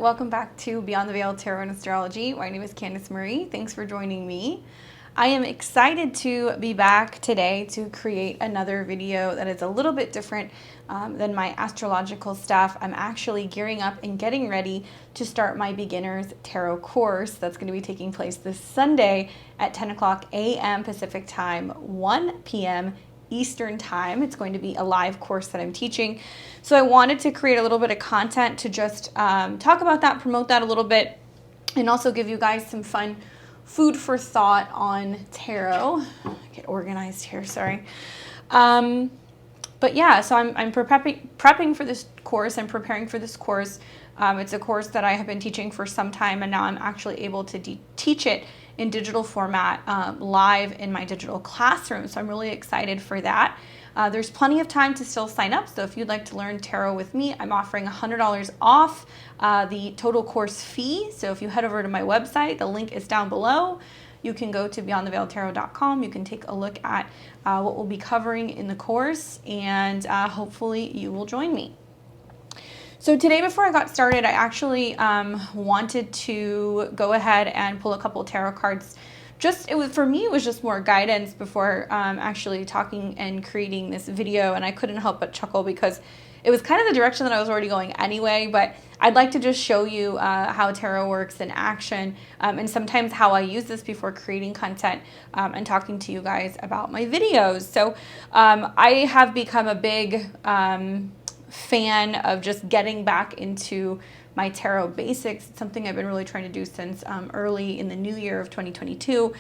welcome back to Beyond the Veil Tarot and Astrology. My name is Candice Marie. Thanks for joining me. I am excited to be back today to create another video that is a little bit different than my astrological stuff. I'm actually gearing up and getting ready to start my beginner's tarot course that's going to be taking place this Sunday at 10 o'clock a.m. Pacific time, 1 p.m. Eastern time. It's going to be a live course that I'm teaching. So I wanted to create a little bit of content to just talk about that, promote that a little bit, and also give you guys some fun food for thought on tarot. Get organized here, sorry. But yeah, so I'm prepping for this course. I'm preparing for this course. It's a course that I have been teaching for some time, and now I'm actually able to teach it in digital format live in my digital classroom. So I'm really excited for that. There's plenty of time to still sign up. So if you'd like to learn tarot with me, I'm offering $100 off the total course fee. So if you head over to my website, the link is down below. You can go to beyondtheveiltarot.com. You can take a look at what we'll be covering in the course, and hopefully you will join me. So today, before I got started, I actually wanted to go ahead and pull a couple tarot cards. For me, it was just more guidance before actually talking and creating this video, and I couldn't help but chuckle because it was kind of the direction that I was already going anyway, but I'd like to just show you how tarot works in action, and sometimes how I use this before creating content and talking to you guys about my videos. So I have become a big fan of just getting back into my tarot basics. It's something I've been really trying to do since early in the new year of 2022.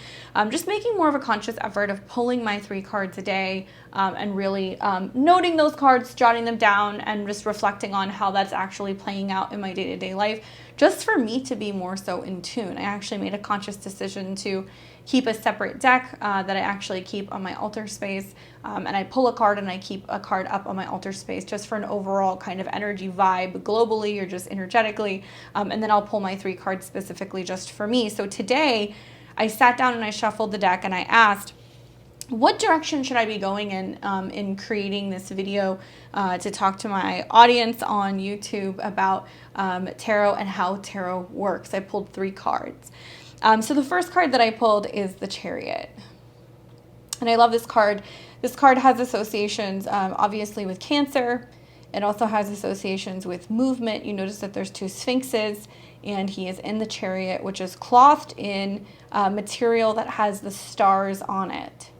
Just making more of a conscious effort of pulling my 3 cards a day and really noting those cards, jotting them down, and just reflecting on how that's actually playing out in my day-to-day life, just for me to be more so in tune. I actually made a conscious decision to keep a separate deck that I actually keep on my altar space, and I pull a card and I keep a card up on my altar space just for an overall kind of energy vibe globally or just energetically, and then I'll pull my 3 cards specifically just for me. So today I sat down and I shuffled the deck and I asked, what direction should I be going in creating this video to talk to my audience on YouTube about tarot and how tarot works? I pulled 3 cards. So the first card that I pulled is the Chariot. And I love this card. This card has associations, obviously, with Cancer. It also has associations with movement. You notice that there's 2 sphinxes, and he is in the Chariot, which is clothed in material that has the stars on it.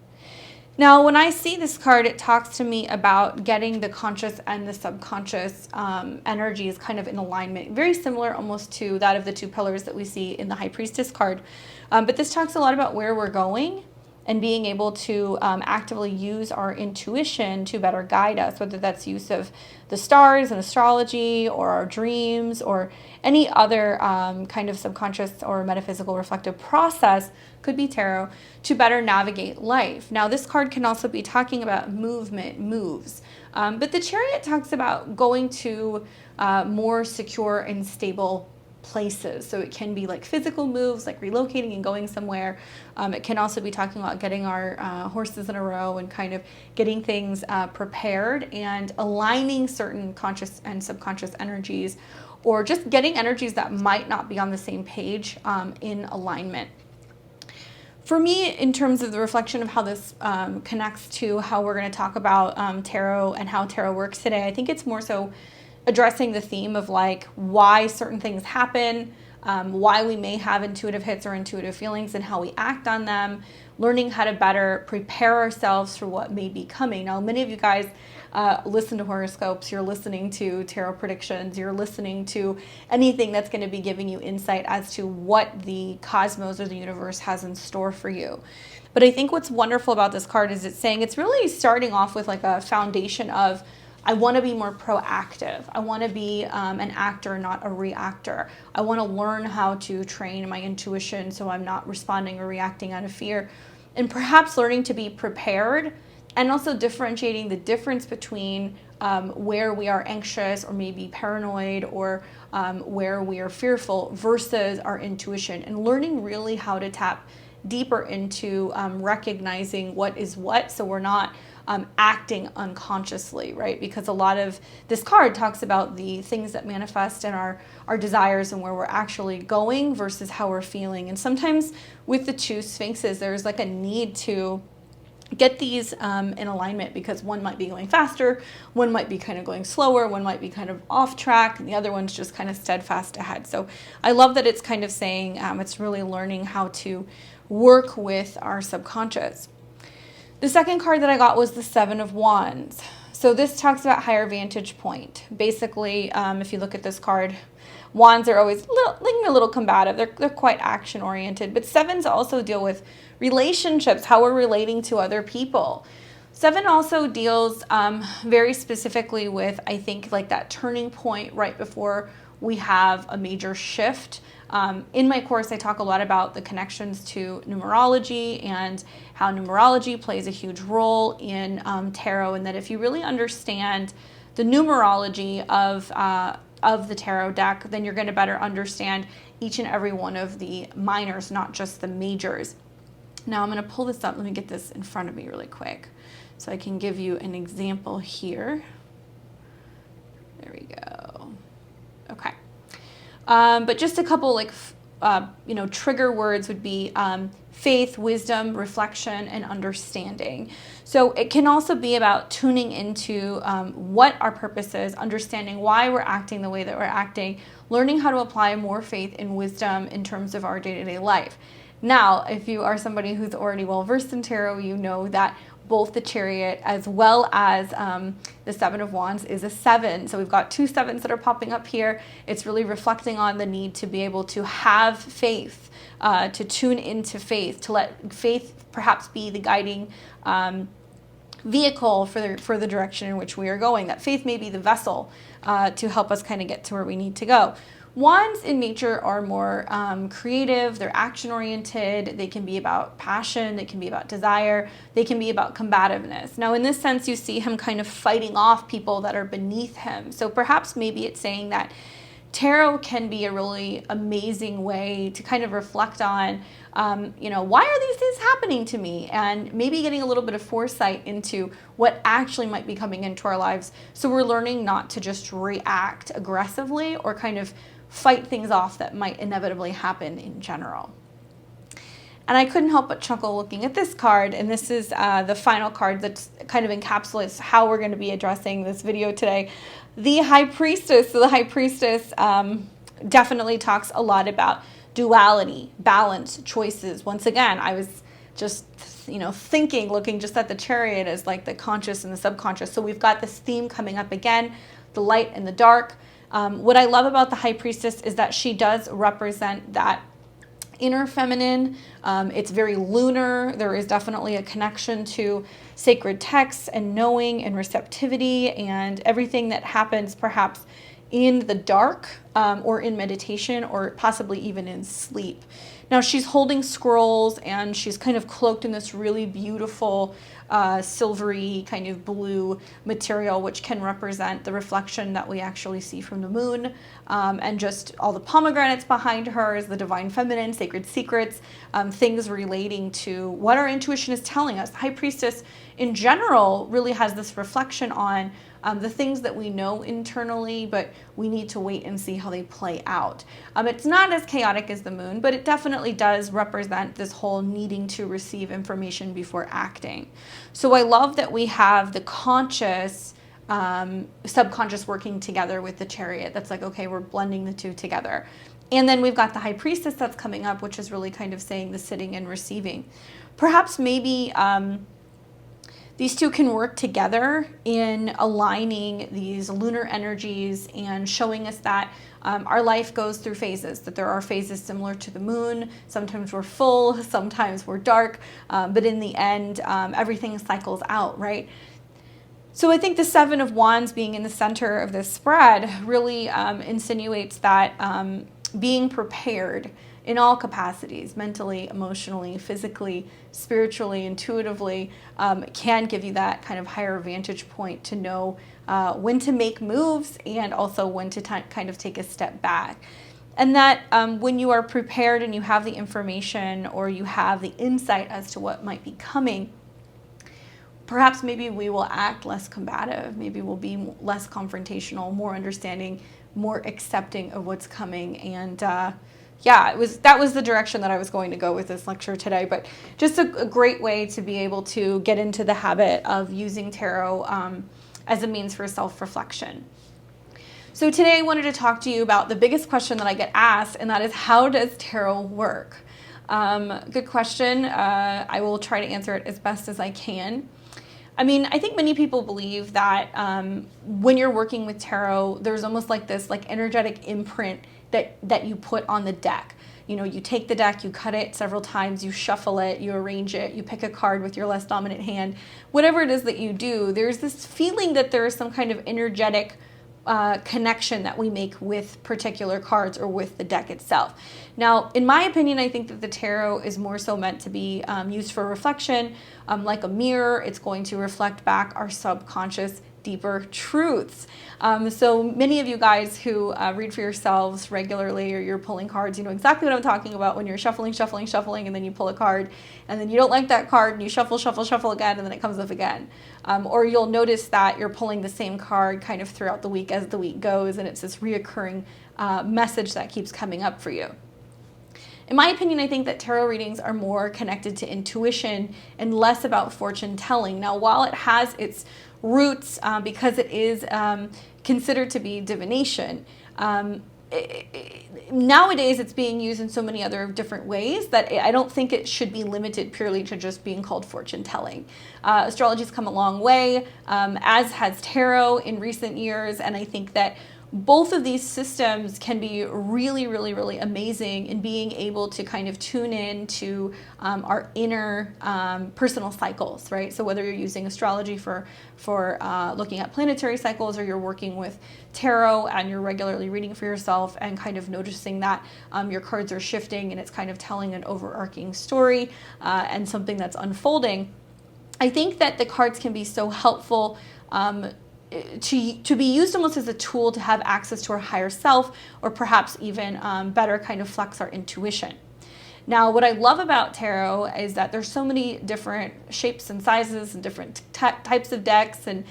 Now, when I see this card, it talks to me about getting the conscious and the subconscious energies kind of in alignment. Very similar almost to that of the 2 pillars that we see in the High Priestess card. But this talks a lot about where we're going and being able to actively use our intuition to better guide us, whether that's use of the stars and astrology or our dreams or any other kind of subconscious or metaphysical reflective process, could be tarot, to better navigate life. Now, this card can also be talking about movement, moves, but the Chariot talks about going to more secure and stable places. So it can be like physical moves, like relocating and going somewhere. It can also be talking about getting our horses in a row and kind of getting things prepared and aligning certain conscious and subconscious energies, or just getting energies that might not be on the same page in alignment. For me, in terms of the reflection of how this connects to how we're going to talk about tarot and how tarot works today, I think it's more so addressing the theme of like why certain things happen, why we may have intuitive hits or intuitive feelings and how we act on them, learning how to better prepare ourselves for what may be coming. Now, many of you guys listen to horoscopes, you're listening to tarot predictions, you're listening to anything that's going to be giving you insight as to what the cosmos or the universe has in store for you. But I think what's wonderful about this card is it's saying it's really starting off with like a foundation of, I want to be more proactive. I want to be an actor, not a reactor. I want to learn how to train my intuition so I'm not responding or reacting out of fear. And perhaps learning to be prepared, and also differentiating the difference between where we are anxious or maybe paranoid, or where we are fearful versus our intuition, and learning really how to tap deeper into recognizing what is what, so we're not acting unconsciously, right? Because a lot of this card talks about the things that manifest in our desires and where we're actually going versus how we're feeling. And sometimes with the two sphinxes, there's like a need to get these in alignment, because one might be going faster, one might be kind of going slower, one might be kind of off track, and the other one's just kind of steadfast ahead. So I love that it's kind of saying it's really learning how to work with our subconscious. The second card that I got was the Seven of Wands. So this talks about higher vantage point. Basically, if you look at this card, wands are always a little combative. They're quite action oriented, but sevens also deal with relationships, how we're relating to other people. Seven also deals very specifically with, I think, like that turning point right before we have a major shift. In my course, I talk a lot about the connections to numerology and how numerology plays a huge role in tarot, and that if you really understand the numerology of the tarot deck, then you're going to better understand each and every one of the minors, not just the majors. Now I'm going to pull this up. Let me get this in front of me really quick so I can give you an example here. There we go. Okay. But just a couple trigger words would be faith, wisdom, reflection, and understanding. So it can also be about tuning into what our purpose is, understanding why we're acting the way that we're acting, learning how to apply more faith and wisdom in terms of our day-to-day life. Now, if you are somebody who's already well-versed in tarot, you know that both the Chariot as well as the Seven of Wands is a 7. So we've got 2 sevens that are popping up here. It's really reflecting on the need to be able to have faith, to tune into faith, to let faith perhaps be the guiding vehicle for the direction in which we are going. That faith may be the vessel to help us kind of get to where we need to go. Wands in nature are more creative, they're action-oriented, they can be about passion, they can be about desire, they can be about combativeness. Now in this sense, you see him kind of fighting off people that are beneath him. So perhaps maybe it's saying that tarot can be a really amazing way to kind of reflect on, why are these things happening to me? And maybe getting a little bit of foresight into what actually might be coming into our lives. So we're learning not to just react aggressively or kind of fight things off that might inevitably happen in general. And I couldn't help but chuckle looking at this card, and this is the final card that kind of encapsulates how we're going to be addressing this video today. The High Priestess. So the High Priestess definitely talks a lot about duality, balance, choices. Once again, I was just thinking, looking just at the Chariot as like the conscious and the subconscious. So we've got this theme coming up again, the light and the dark. What I love about the High Priestess is that she does represent that inner feminine. It's very lunar. There is definitely a connection to sacred texts and knowing and receptivity and everything that happens perhaps in the dark or in meditation or possibly even in sleep. Now she's holding scrolls and she's kind of cloaked in this really beautiful silvery kind of blue material, which can represent the reflection that we actually see from the moon, and just all the pomegranates behind her is the divine feminine, sacred secrets, things relating to what our intuition is telling us. The High Priestess in general really has this reflection on the things that we know internally, but we need to wait and see how they play out. It's not as chaotic as the moon, but it definitely does represent this whole needing to receive information before acting. So I love that we have the conscious, subconscious working together with the Chariot. That's like, okay, we're blending the two together. And then we've got the High Priestess that's coming up, which is really kind of saying the sitting and receiving. Perhaps maybe these two can work together in aligning these lunar energies and showing us that our life goes through phases, that there are phases similar to the moon. Sometimes we're full, sometimes we're dark, but in the end, everything cycles out, right? So I think the Seven of Wands being in the center of this spread really insinuates that being prepared in all capacities, mentally, emotionally, physically, spiritually, intuitively, can give you that kind of higher vantage point to know when to make moves and also when to kind of take a step back. And that when you are prepared and you have the information or you have the insight as to what might be coming, perhaps maybe we will act less combative. Maybe we'll be less confrontational, more understanding, more accepting of what's coming. And yeah, that was the direction that I was going to go with this lecture today. But just a great way to be able to get into the habit of using tarot as a means for self-reflection. So today I wanted to talk to you about the biggest question that I get asked, and that is, how does tarot work? Good question. I will try to answer it as best as I can. I mean, I think many people believe that when you're working with tarot, there's almost like this energetic imprint that you put on the deck. You know, you take the deck, you cut it several times, you shuffle it, you arrange it, you pick a card with your less dominant hand. Whatever it is that you do, there's this feeling that there is some kind of energetic connection that we make with particular cards or with the deck itself. Now, in my opinion, I think that the tarot is more so meant to be used for reflection. Like a mirror, it's going to reflect back our subconscious, deeper truths. So many of you guys who read for yourselves regularly, or you're pulling cards, you know exactly what I'm talking about when you're shuffling, and then you pull a card, and then you don't like that card, and you shuffle again, and then it comes up again. Or you'll notice that you're pulling the same card kind of throughout the week as the week goes, and it's this reoccurring message that keeps coming up for you. In my opinion, I think that tarot readings are more connected to intuition and less about fortune telling. Now, while it has its roots, because it is considered to be divination, nowadays it's being used in so many other different ways that I don't think it should be limited purely to just being called fortune telling. Astrology's come a long way, as has tarot in recent years, and I think that both of these systems can be really, really, really amazing in being able to kind of tune in to our inner personal cycles, right? So whether you're using astrology for looking at planetary cycles, or you're working with tarot and you're regularly reading for yourself and kind of noticing that your cards are shifting and it's kind of telling an overarching story and something that's unfolding, I think that the cards can be so helpful to be used almost as a tool to have access to our higher self, or perhaps even better kind of flex our intuition. Now, what I love about tarot is that there's so many different shapes and sizes and different types of decks, and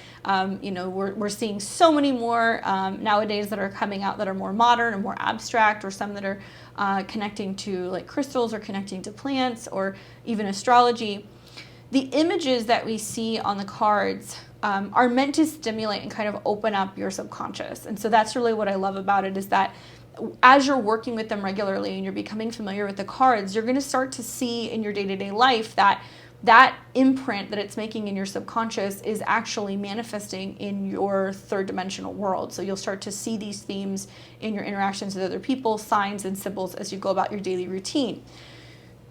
you know, we're seeing so many more nowadays that are coming out that are more modern and more abstract, or some that are connecting to like crystals, or connecting to plants, or even astrology. The images that we see on the cards are meant to stimulate and kind of open up your subconscious. And so that's really what I love about it, is that as you're working with them regularly and you're becoming familiar with the cards, you're going to start to see in your day-to-day life that that imprint that it's making in your subconscious is actually manifesting in your third dimensional world. So you'll start to see these themes in your interactions with other people, signs and symbols as you go about your daily routine.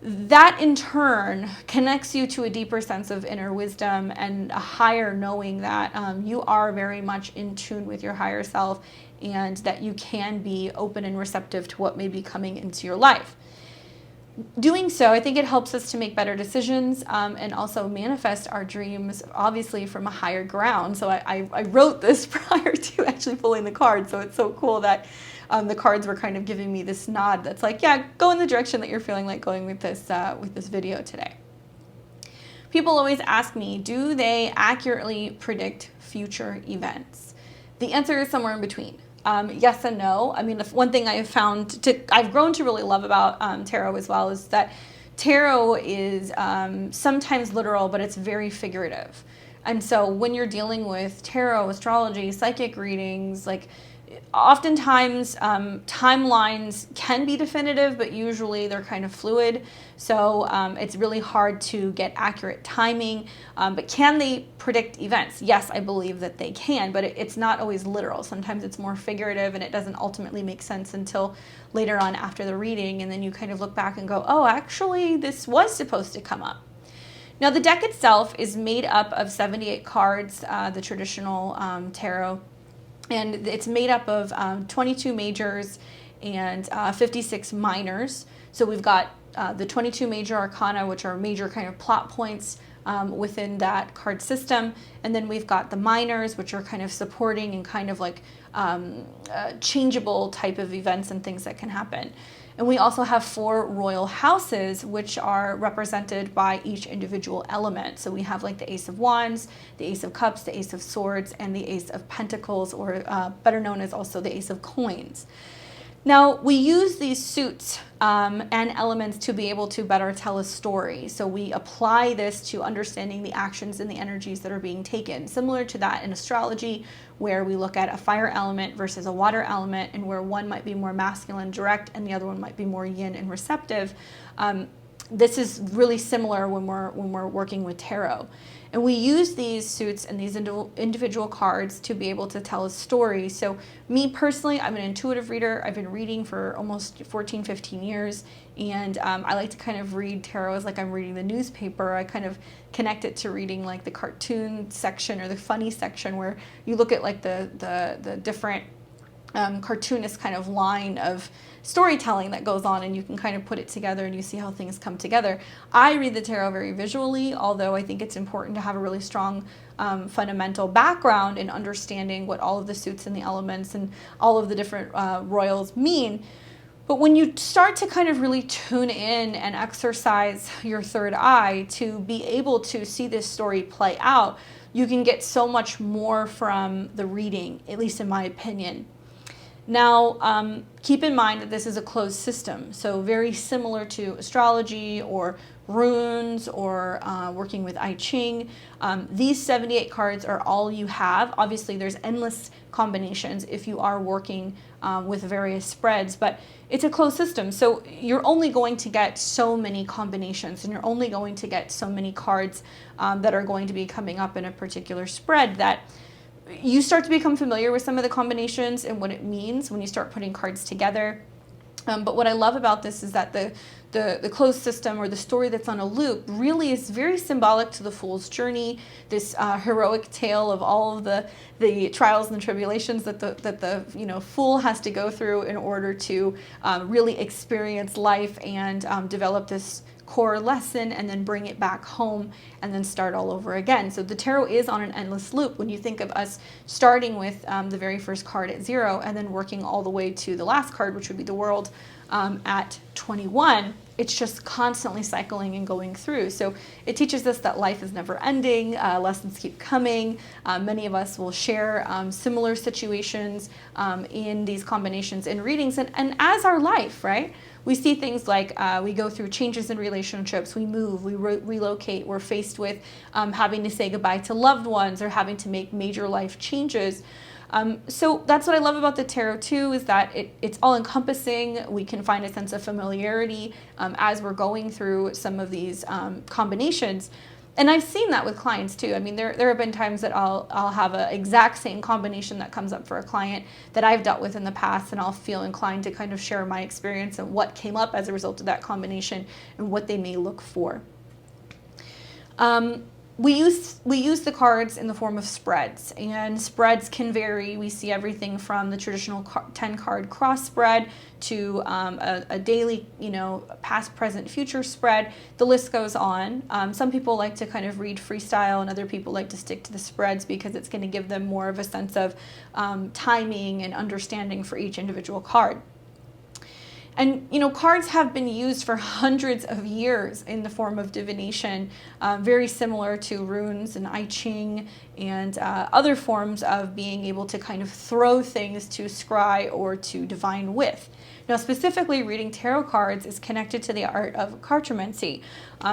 That in turn connects you to a deeper sense of inner wisdom and a higher knowing that you are very much in tune with your higher self, and that you can be open and receptive to what may be coming into your life. Doing so, I think it helps us to make better decisions and also manifest our dreams, obviously from a higher ground. So I wrote this prior to actually pulling the card, so it's so cool that the cards were kind of giving me this nod that's like, yeah, go in the direction that you're feeling like going with this video today. People always ask me, do they accurately predict future events? The answer is somewhere in between. Yes and no. I mean, the one thing I have I've grown to really love about tarot as well, is that tarot is sometimes literal, but it's very figurative. And so when you're dealing with tarot, astrology, psychic readings, like oftentimes timelines can be definitive, but usually they're kind of fluid. So it's really hard to get accurate timing. But can they predict events? Yes, I believe that they can, but it's not always literal. Sometimes it's more figurative, and it doesn't ultimately make sense until later on after the reading. And then you kind of look back and go, oh, actually, this was supposed to come up. Now, the deck itself is made up of 78 cards, the traditional tarot. And it's made up of 22 majors and 56 minors. So we've got the 22 major arcana, which are major kind of plot points within that card system. And then we've got the minors, which are kind of supporting and kind of like changeable type of events and things that can happen. And we also have 4 royal houses, which are represented by each individual element. So we have like the Ace of Wands, the Ace of Cups, the Ace of Swords, and the Ace of Pentacles, or better known as also the Ace of Coins. Now, we use these suits and elements to be able to better tell a story. So we apply this to understanding the actions and the energies that are being taken. Similar to that in astrology, where we look at a fire element versus a water element, and where one might be more masculine, direct, and the other one might be more yin and receptive. This is really similar when we're working with tarot. And we use these suits and these individual cards to be able to tell a story. So me personally, I'm an intuitive reader. I've been reading for almost 14, 15 years. And I like to kind of read tarot as like I'm reading the newspaper. I kind of connect it to reading like the cartoon section or the funny section, where you look at like the different cartoonist kind of line of storytelling that goes on, and you can kind of put it together and you see how things come together. I read the tarot very visually, although I think it's important to have a really strong fundamental background in understanding what all of the suits and the elements and all of the different royals mean. But when you start to kind of really tune in and exercise your third eye to be able to see this story play out, you can get so much more from the reading, at least in my opinion. Now, keep in mind that this is a closed system, so very similar to astrology or runes or working with I Ching. These 78 cards are all you have. Obviously, there's endless combinations if you are working with various spreads, but it's a closed system, so you're only going to get so many combinations, and you're only going to get so many cards that are going to be coming up in a particular spread, that you start to become familiar with some of the combinations and what it means when you start putting cards together. But what I love about this is that the closed system, or the story that's on a loop, really is very symbolic to the Fool's journey, this heroic tale of all of the trials and the tribulations that the Fool has to go through in order to really experience life and develop this core lesson, and then bring it back home and then start all over again. So the tarot is on an endless loop. When you think of us starting with the very first card at 0 and then working all the way to the last card, which would be the World, at 21, it's just constantly cycling and going through. So it teaches us that life is never ending, lessons keep coming. Many of us will share similar situations in these combinations in readings, and as our life, right? We see things like we go through changes in relationships, we move, we relocate, we're faced with having to say goodbye to loved ones or having to make major life changes. So that's what I love about the tarot too, is that it's all encompassing. We can find a sense of familiarity as we're going through some of these combinations. And I've seen that with clients too. I mean, there have been times that I'll have an exact same combination that comes up for a client that I've dealt with in the past, and I'll feel inclined to kind of share my experience and what came up as a result of that combination and what they may look for. We use the cards in the form of spreads, and spreads can vary. We see everything from the traditional 10-card cross spread to a daily, past, present, future spread. The list goes on. Some people like to kind of read freestyle, and other people like to stick to the spreads because it's going to give them more of a sense of timing and understanding for each individual card. And, cards have been used for hundreds of years in the form of divination, very similar to runes and I Ching and other forms of being able to kind of throw things to scry or to divine with. Now, specifically, reading tarot cards is connected to the art of cartomancy.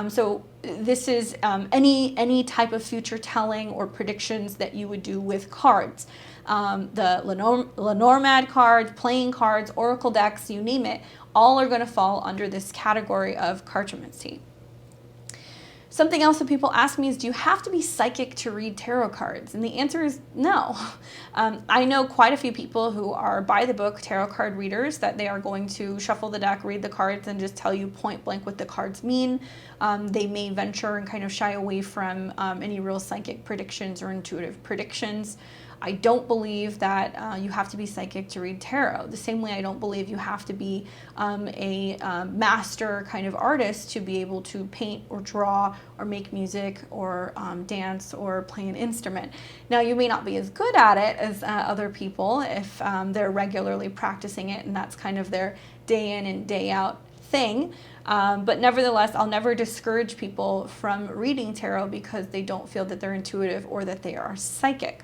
So this is any type of future telling or predictions that you would do with cards. The Lenormand cards, playing cards, oracle decks, you name it, all are going to fall under this category of cartomancy. Something else that people ask me is, do you have to be psychic to read tarot cards? And the answer is no. I know quite a few people who are by the book tarot card readers, that they are going to shuffle the deck, read the cards, and just tell you point blank what the cards mean. They may venture and kind of shy away from any real psychic predictions or intuitive predictions. I don't believe that you have to be psychic to read tarot. The same way I don't believe you have to be a master kind of artist to be able to paint or draw or make music or dance or play an instrument. Now, you may not be as good at it as other people if they're regularly practicing it and that's kind of their day in and day out thing. But nevertheless, I'll never discourage people from reading tarot because they don't feel that they're intuitive or that they are psychic.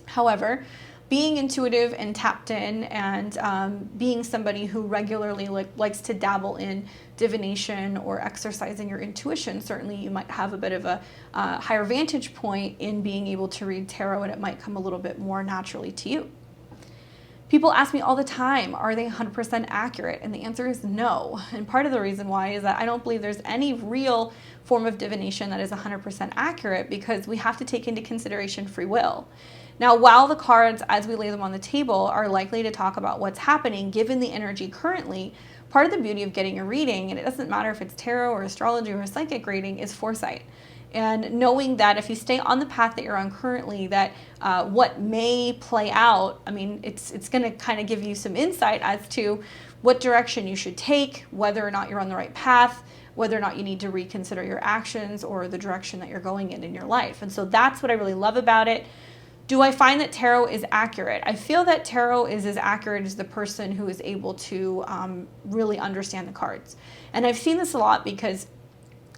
However, being intuitive and tapped in and being somebody who regularly likes to dabble in divination or exercising your intuition, certainly you might have a bit of a higher vantage point in being able to read tarot, and it might come a little bit more naturally to you. People ask me all the time, are they 100% accurate? And the answer is no. And part of the reason why is that I don't believe there's any real form of divination that is 100% accurate, because we have to take into consideration free will. Now, while the cards, as we lay them on the table, are likely to talk about what's happening given the energy currently, part of the beauty of getting a reading, and it doesn't matter if it's tarot or astrology or a psychic reading, is foresight. And knowing that if you stay on the path that you're on currently, that what may play out, I mean, it's going to kind of give you some insight as to what direction you should take, whether or not you're on the right path, whether or not you need to reconsider your actions or the direction that you're going in your life. And so that's what I really love about it. Do I find that tarot is accurate? I feel that tarot is as accurate as the person who is able to really understand the cards. And I've seen this a lot because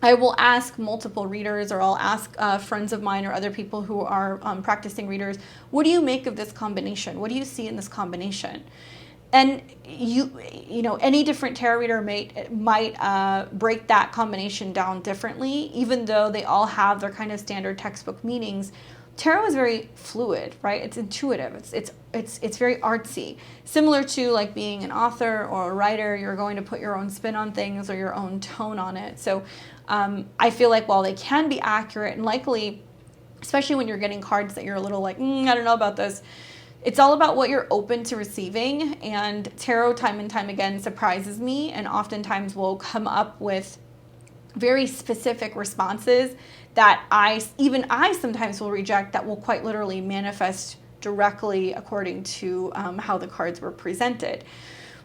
I will ask multiple readers, or I'll ask friends of mine or other people who are practicing readers, what do you make of this combination? What do you see in this combination? And you know, any different tarot reader might break that combination down differently, even though they all have their kind of standard textbook meanings. Tarot is very fluid, right? It's intuitive. It's very artsy. Similar to like being an author or a writer, you're going to put your own spin on things or your own tone on it. So I feel like while they can be accurate and likely, especially when you're getting cards that you're a little like, I don't know about this, it's all about what you're open to receiving. And tarot time and time again surprises me, and oftentimes will come up with very specific responses that I sometimes will reject, that will quite literally manifest directly according to how the cards were presented.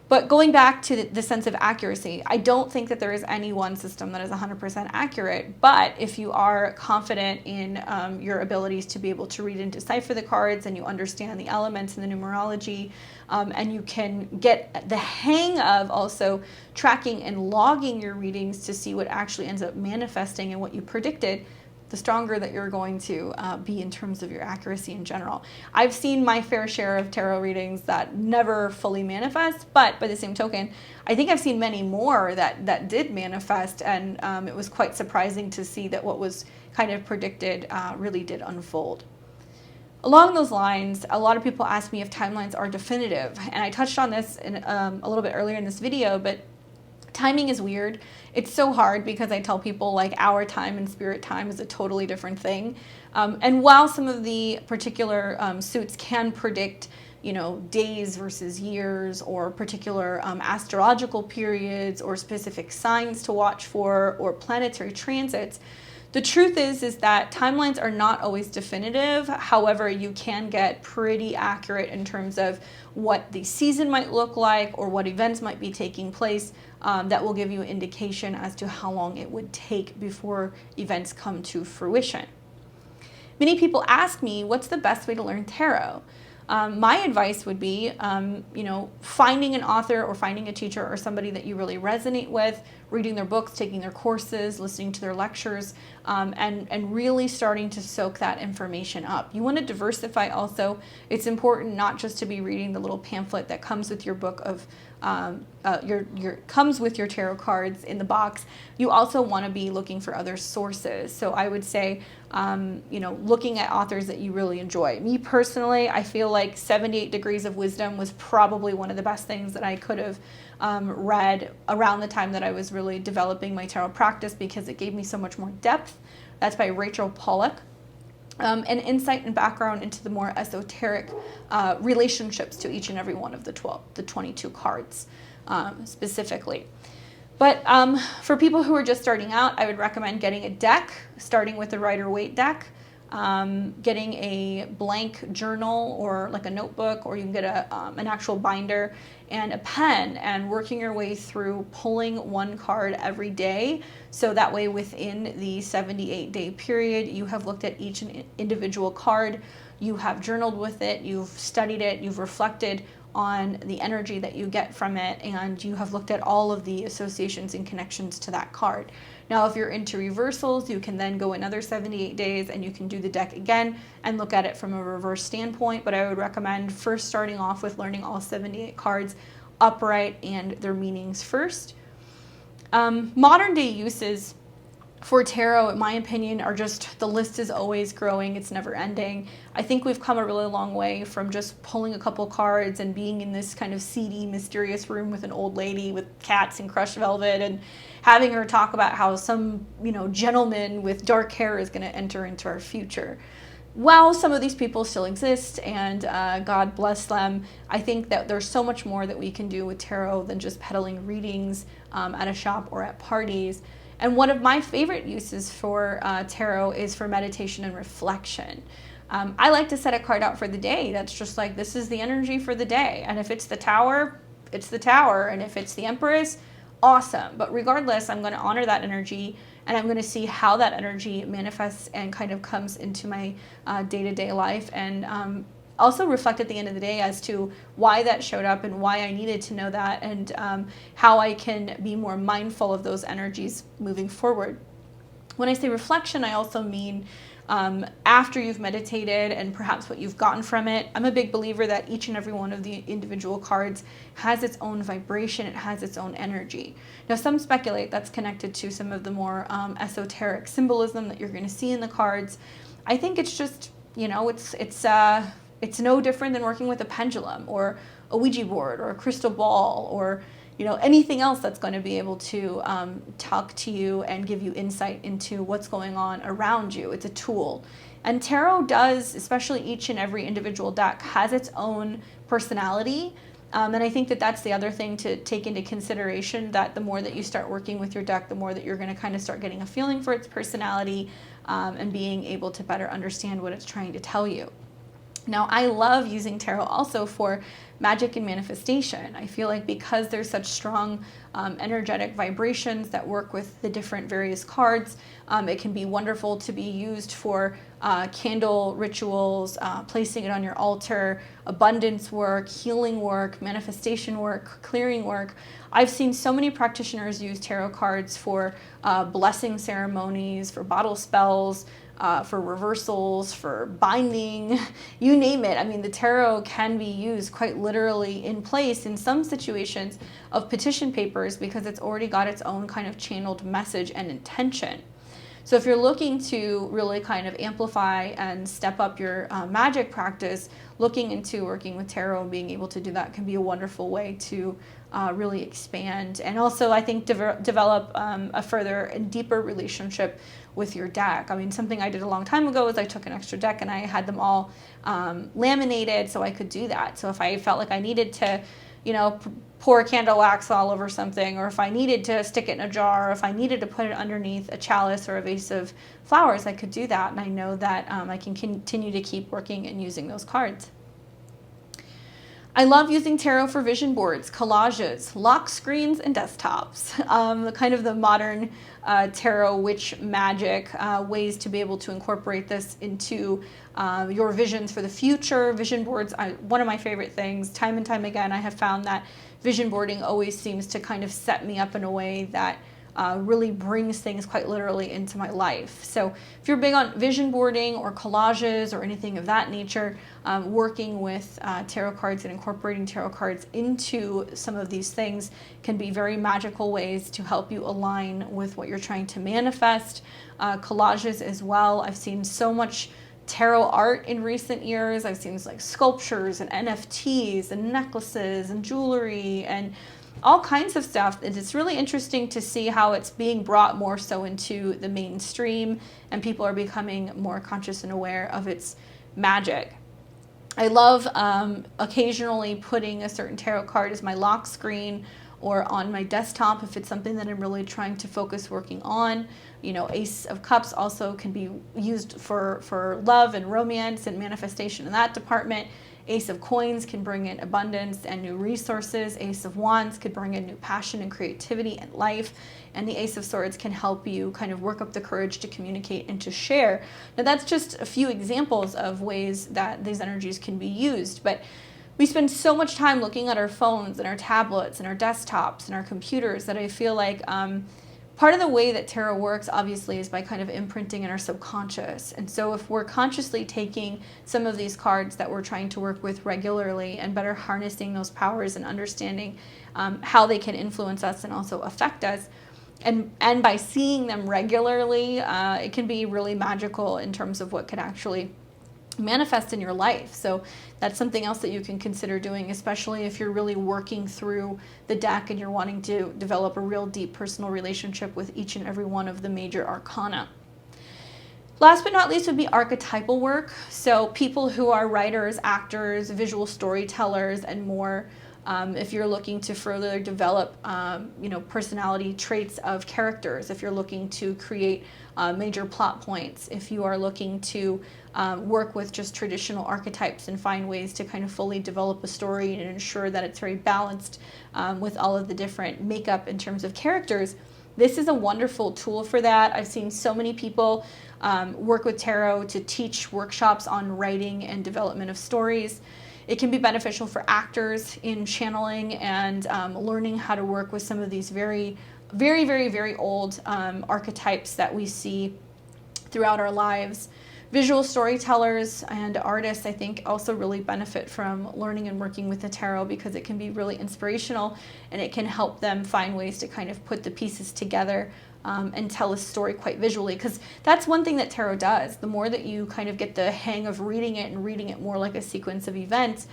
But going back to the sense of accuracy, I don't think that there is any one system that is 100% accurate, but if you are confident in your abilities to be able to read and decipher the cards, and you understand the elements and the numerology, and you can get the hang of also tracking and logging your readings to see what actually ends up manifesting and what you predicted, the stronger that you're going to be in terms of your accuracy in general. I've seen my fair share of tarot readings that never fully manifest, but by the same token, I think I've seen many more that did manifest, and it was quite surprising to see that what was kind of predicted really did unfold. Along those lines, a lot of people ask me if timelines are definitive, and I touched on this in, a little bit earlier in this video, but timing is weird. It's so hard because I tell people like our time and spirit time is a totally different thing. And while some of the particular suits can predict, you know, days versus years, or particular astrological periods, or specific signs to watch for, or planetary transits, the truth is that timelines are not always definitive. However, you can get pretty accurate in terms of what the season might look like or what events might be taking place. That will give you an indication as to how long it would take before events come to fruition. Many people ask me, what's the best way to learn tarot? My advice would be, you know, finding an author or finding a teacher or somebody that you really resonate with, reading their books, taking their courses, listening to their lectures, and really starting to soak that information up. You want to diversify also. It's important not just to be reading the little pamphlet that comes with your book of comes with your tarot cards in the box. You also want to be looking for other sources. So I would say, you know, looking at authors that you really enjoy. Me personally, I feel like 78 Degrees of Wisdom was probably one of the best things that I could have read around the time that I was really developing my tarot practice, because it gave me so much more depth. That's by Rachel Pollack. And insight and background into the more esoteric relationships to each and every one of the 22 cards specifically. But for people who are just starting out, I would recommend getting a deck, starting with the Rider-Waite deck. getting a blank journal or like a notebook, or you can get an actual binder and a pen, and working your way through pulling one card every day. So that way within the 78-day period, you have looked at each individual card, you have journaled with it, you've studied it, you've reflected on the energy that you get from it, and you have looked at all of the associations and connections to that card. Now, if you're into reversals, you can then go another 78 days and you can do the deck again and look at it from a reverse standpoint. But I would recommend first starting off with learning all 78 cards upright and their meanings first. Modern day uses for tarot, in my opinion, are just, the list is always growing. It's never ending. I think we've come a really long way from just pulling a couple cards and being in this kind of seedy, mysterious room with an old lady with cats and crushed velvet and having her talk about how some, gentleman with dark hair is going to enter into our future. While some of these people still exist, and God bless them, I think that there's so much more that we can do with tarot than just peddling readings at a shop or at parties. And one of my favorite uses for tarot is for meditation and reflection. I like to set a card out for the day that's just like, this is the energy for the day. And if it's the Tower, it's the Tower. And if it's the Empress, awesome. But regardless, I'm going to honor that energy, and I'm going to see how that energy manifests and kind of comes into my day-to-day life, and also reflect at the end of the day as to why that showed up and why I needed to know that, and how I can be more mindful of those energies moving forward. When I say reflection, I also mean after you've meditated and perhaps what you've gotten from it. I'm a big believer that each and every one of the individual cards has its own vibration, it has its own energy. Now, some speculate that's connected to some of the more esoteric symbolism that you're going to see in the cards. I think it's just, it's no different than working with a pendulum or a Ouija board or a crystal ball or anything else that's going to be able to talk to you and give you insight into what's going on around you. It's a tool. And tarot does, especially each and every individual deck, has its own personality. And I think that that's the other thing to take into consideration, that the more that you start working with your deck, the more that you're going to kind of start getting a feeling for its personality and being able to better understand what it's trying to tell you. Now, I love using tarot also for magic and manifestation. I feel like because there's such strong energetic vibrations that work with the different various cards, it can be wonderful to be used for candle rituals, placing it on your altar, abundance work, healing work, manifestation work, clearing work. I've seen so many practitioners use tarot cards for blessing ceremonies, for bottle spells, for reversals, for binding, you name it. I mean, the tarot can be used quite literally in place in some situations of petition papers, because it's already got its own kind of channeled message and intention. So if you're looking to really kind of amplify and step up your magic practice, looking into working with tarot and being able to do that can be a wonderful way to really expand. And also, I think, develop a further and deeper relationship with your deck. I mean, something I did a long time ago is I took an extra deck and I had them all laminated so I could do that. So if I felt like I needed to, pour candle wax all over something, or if I needed to stick it in a jar, or if I needed to put it underneath a chalice or a vase of flowers, I could do that. And I know that I can continue to keep working and using those cards. I love using tarot for vision boards, collages, lock screens, and desktops. Kind of the modern tarot witch magic ways to be able to incorporate this into your visions for the future. Vision boards, one of my favorite things. Time and time again, I have found that vision boarding always seems to kind of set me up in a way that really brings things quite literally into my life. So if you're big on vision boarding or collages or anything of that nature, working with tarot cards and incorporating tarot cards into some of these things can be very magical ways to help you align with what you're trying to manifest. Collages as well. I've seen so much tarot art in recent years. I've seen like sculptures and NFTs and necklaces and jewelry and all kinds of stuff. It's really interesting to see how it's being brought more so into the mainstream, and people are becoming more conscious and aware of its magic. I love occasionally putting a certain tarot card as my lock screen or on my desktop if it's something that I'm really trying to focus working on. You know, Ace of Cups also can be used for love and romance and manifestation in that department. Ace of Coins can bring in abundance and new resources. Ace of Wands could bring in new passion and creativity and life. And the Ace of Swords can help you kind of work up the courage to communicate and to share. Now, that's just a few examples of ways that these energies can be used. But we spend so much time looking at our phones and our tablets and our desktops and our computers that I feel like part of the way that tarot works, obviously, is by kind of imprinting in our subconscious. And so if we're consciously taking some of these cards that we're trying to work with regularly and better harnessing those powers and understanding how they can influence us and also affect us, and by seeing them regularly, it can be really magical in terms of what could actually manifest in your life. So that's something else that you can consider doing, especially if you're really working through the deck and you're wanting to develop a real deep personal relationship with each and every one of the major arcana. Last but not least would be archetypal work. So people who are writers, actors, visual storytellers, and more. If you're looking to further develop, personality traits of characters, if you're looking to create major plot points, if you are looking to work with just traditional archetypes and find ways to kind of fully develop a story and ensure that it's very balanced with all of the different makeup in terms of characters, this is a wonderful tool for that. I've seen so many people work with tarot to teach workshops on writing and development of stories. It can be beneficial for actors in channeling and learning how to work with some of these very, very, very, very old archetypes that we see throughout our lives. Visual storytellers and artists, I think, also really benefit from learning and working with the tarot because it can be really inspirational and it can help them find ways to kind of put the pieces together and tell a story quite visually, because that's one thing that tarot does. The more that you kind of get the hang of reading it and reading it more like a sequence of events,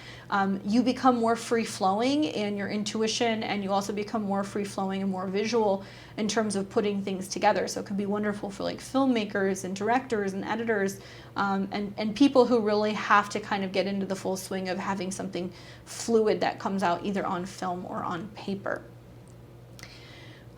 you become more free-flowing in your intuition, and you also become more free-flowing and more visual in terms of putting things together. So it can be wonderful for like filmmakers and directors and editors and people who really have to kind of get into the full swing of having something fluid that comes out either on film or on paper.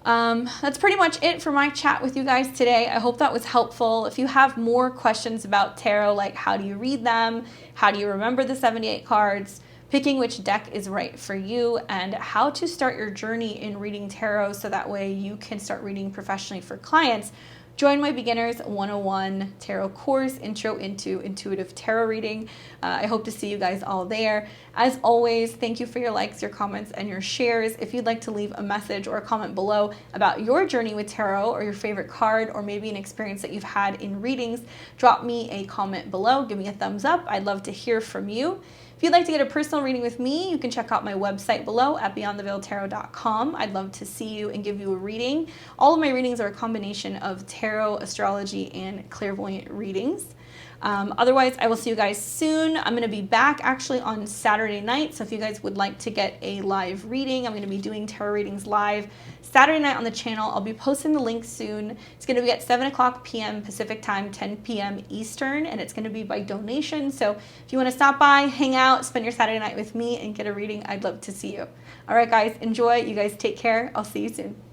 That's pretty much it for my chat with you guys today. I hope that was helpful. If you have more questions about tarot, like how do you read them, how do you remember the 78 cards, picking which deck is right for you, and how to start your journey in reading tarot so that way you can start reading professionally for clients, join my Beginners 101 Tarot course, Intro into Intuitive Tarot Reading. I hope to see you guys all there. As always, thank you for your likes, your comments, and your shares. If you'd like to leave a message or a comment below about your journey with tarot or your favorite card or maybe an experience that you've had in readings, drop me a comment below. Give me a thumbs up. I'd love to hear from you. If you'd like to get a personal reading with me, you can check out my website below at beyondtheveiltarot.com. I'd love to see you and give you a reading. All of my readings are a combination of tarot, astrology, and clairvoyant readings. Otherwise, I will see you guys soon. I'm going to be back actually on Saturday night, so if you guys would like to get a live reading, I'm going to be doing tarot readings live Saturday night on the channel. I'll be posting the link soon. It's going to be at 7:00 p.m. Pacific time, 10 p.m. Eastern, and it's going to be by donation. So if you want to stop by, hang out, spend your Saturday night with me, and get a reading, I'd love to see you. All right, guys, enjoy. You guys take care. I'll see you soon.